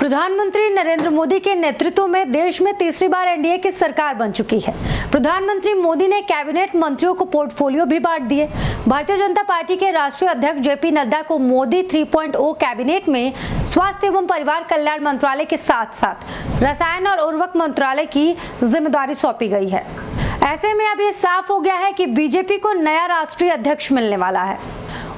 प्रधानमंत्री नरेंद्र मोदी के नेतृत्व में देश में तीसरी बार एनडीए की सरकार बन चुकी है। प्रधानमंत्री मोदी ने कैबिनेट मंत्रियों को पोर्टफोलियो भी बांट दिए। भारतीय जनता पार्टी के राष्ट्रीय अध्यक्ष जेपी नड्डा को मोदी 3.0 कैबिनेट में स्वास्थ्य एवं परिवार कल्याण मंत्रालय के साथ साथ रसायन और उर्वरक मंत्रालय की जिम्मेदारी सौंपी गई है। ऐसे में अब ये साफ हो गया है कि बीजेपी को नया राष्ट्रीय अध्यक्ष मिलने वाला है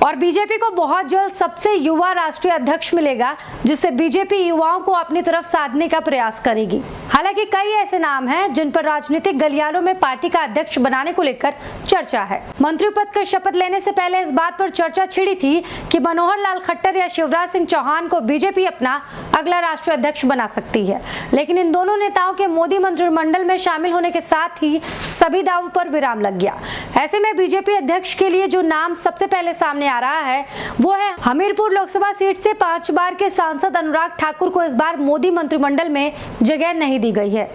और बीजेपी को बहुत जल्द सबसे युवा राष्ट्रीय अध्यक्ष मिलेगा, जिससे बीजेपी युवाओं को अपनी तरफ साधने का प्रयास करेगी। हालांकि कई ऐसे नाम हैं जिन पर राजनीतिक गलियारों में पार्टी का अध्यक्ष बनाने को लेकर चर्चा है। मंत्री पद का शपथ लेने से पहले इस बात पर चर्चा छिड़ी थी कि मनोहर लाल खट्टर या शिवराज सिंह चौहान को बीजेपी अपना अगला राष्ट्रीय अध्यक्ष बना सकती है, लेकिन इन दोनों नेताओं के मोदी मंत्रिमंडल में शामिल होने के साथ ही सभी दावों पर विराम लग गया। ऐसे में बीजेपी अध्यक्ष के लिए जो नाम सबसे पहले सामने आ रहा है वो है हमीरपुर लोकसभा सीट से 5 बार के सांसद अनुराग ठाकुर को इस बार मोदी मंत्रिमंडल में जगह नहीं दी गई है।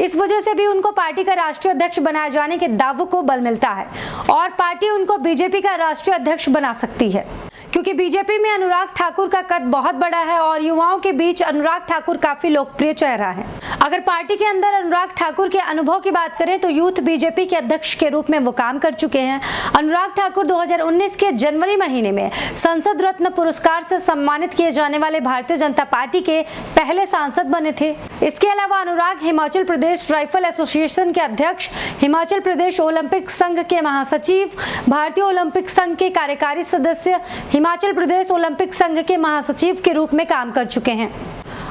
इस वजह से भी उनको पार्टी का राष्ट्रीय अध्यक्ष बनाए जाने के दावों को बल मिलता है और पार्टी उनको बीजेपी का राष्ट्रीय अध्यक्ष बना सकती है, क्योंकि बीजेपी में अनुराग ठाकुर का कद बहुत बड़ा है और युवाओं के बीच अनुराग ठाकुर काफी लोकप्रिय चेहरा है। अगर पार्टी के अंदर अनुराग ठाकुर के अनुभव की बात करें तो यूथ बीजेपी के अध्यक्ष के रूप में वो काम कर चुके हैं। अनुराग ठाकुर 2019 के जनवरी महीने में संसद रत्न पुरस्कार से सम्मानित किए जाने वाले भारतीय जनता पार्टी के पहले सांसद बने थे। इसके अलावा अनुराग हिमाचल प्रदेश राइफल एसोसिएशन के अध्यक्ष, हिमाचल प्रदेश ओलंपिक संघ के महासचिव, भारतीय ओलंपिक संघ के कार्यकारी सदस्य, हिमाचल प्रदेश ओलंपिक संघ के महासचिव के रूप में काम कर चुके हैं।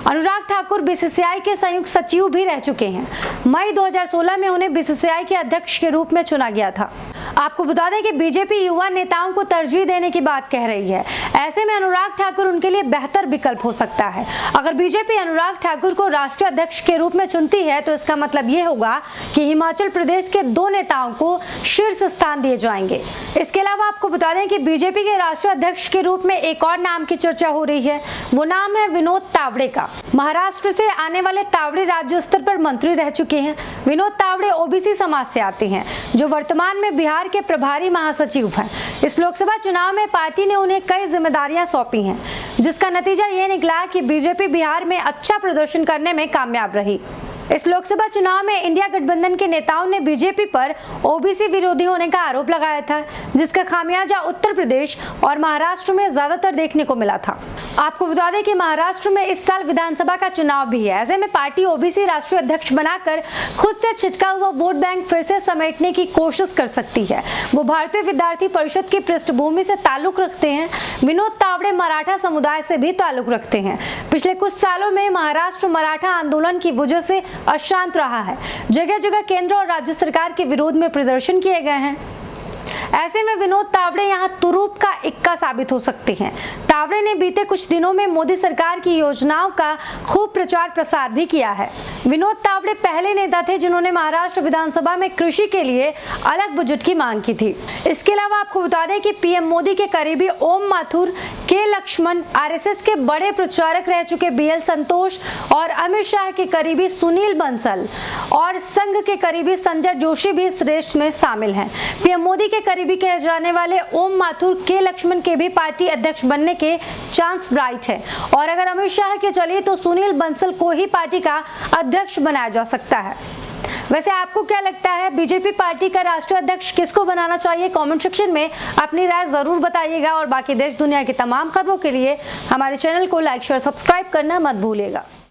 अनुराग ठाकुर बीसीसीआई के संयुक्त सचिव भी रह चुके हैं। मई 2016 में उन्हें बीसीसीआई के अध्यक्ष के रूप में चुना गया था। आपको बता दें कि बीजेपी युवा नेताओं को तरजीह देने की बात कह रही है। ऐसे में अनुराग ठाकुर उनके लिए बेहतर विकल्प हो सकता है। अगर बीजेपी अनुराग ठाकुर को राष्ट्रीय अध्यक्ष के रूप में चुनती है तो इसका मतलब ये होगा कि हिमाचल प्रदेश के 2 नेताओं को शीर्ष स्थान दिए जाएंगे। इसके अलावा आपको बता दें कि बीजेपी के राष्ट्रीय अध्यक्ष के रूप में एक और नाम की चर्चा हो रही है। वो नाम है विनोद तावड़े का। महाराष्ट्र से आने वाले तावड़े राज्य स्तर पर मंत्री रह चुके हैं। विनोद तावड़े ओबीसी समाज से आते हैं, जो वर्तमान में बिहार के प्रभारी महासचिव हैं। इस लोकसभा चुनाव में पार्टी ने उन्हें कई जिम्मेदारियां सौंपी हैं, जिसका नतीजा ये निकला कि बीजेपी बिहार में अच्छा प्रदर्शन करने में कामयाब रही। इस लोकसभा चुनाव में इंडिया गठबंधन के नेताओं ने बीजेपी पर ओबीसी विरोधी होने का आरोप लगाया था, जिसका खामियाजा उत्तर प्रदेश और महाराष्ट्र में ज्यादातर देखने को मिला था। आपको बता दें कि महाराष्ट्र में इस साल विधानसभा का चुनाव भी है। ऐसे में पार्टी ओबीसी राष्ट्रीय अध्यक्ष बनाकर खुद से छिटका हुआ वोट बैंक फिर से समेटने की कोशिश कर सकती है। वो भारतीय विद्यार्थी परिषद की पृष्ठभूमि से ताल्लुक रखते हैं। विनोद तावड़े मराठा समुदाय से भी ताल्लुक रखते हैं। पिछले कुछ सालों में महाराष्ट्र मराठा आंदोलन की वजह से अशांत रहा है। जगह जगह केंद्र और राज्य सरकार के विरोध में प्रदर्शन किए गए हैं। ऐसे में विनोद तावड़े यहाँ तुरूप का इक्का साबित हो सकते हैं। तावड़े ने बीते कुछ दिनों में मोदी सरकार की योजनाओं का खूब प्रचार प्रसार भी किया है। विनोद तावड़े पहले नेता थे जिन्होंने महाराष्ट्र विधानसभा में कृषि के लिए अलग बजट की मांग की थी। इसके अलावा आपको बता दें कि पीएम मोदी के करीबी ओम माथुर, के लक्ष्मण, आरएसएस के बड़े प्रचारक रह चुके बीएल संतोष और अमित शाह के करीबी सुनील बंसल और संघ के करीबी संजय जोशी भी इस रेस में शामिल हैं। पीएम मोदी के करीबी कहे जाने वाले ओम माथुर, के लक्ष्मण के भी पार्टी अध्यक्ष बनने के चांस ब्राइट है और अगर अमित शाह के चलिए तो सुनील बंसल को ही पार्टी का अध्यक्ष बनाया जा सकता है। वैसे आपको क्या लगता है, बीजेपी पार्टी का राष्ट्रीय अध्यक्ष किसको बनाना चाहिए? कमेंट सेक्शन में अपनी राय जरूर बताइएगा और बाकी देश दुनिया की तमाम खबरों के लिए हमारे चैनल को लाइक, शेयर, सब्सक्राइब करना मत भूलिएगा।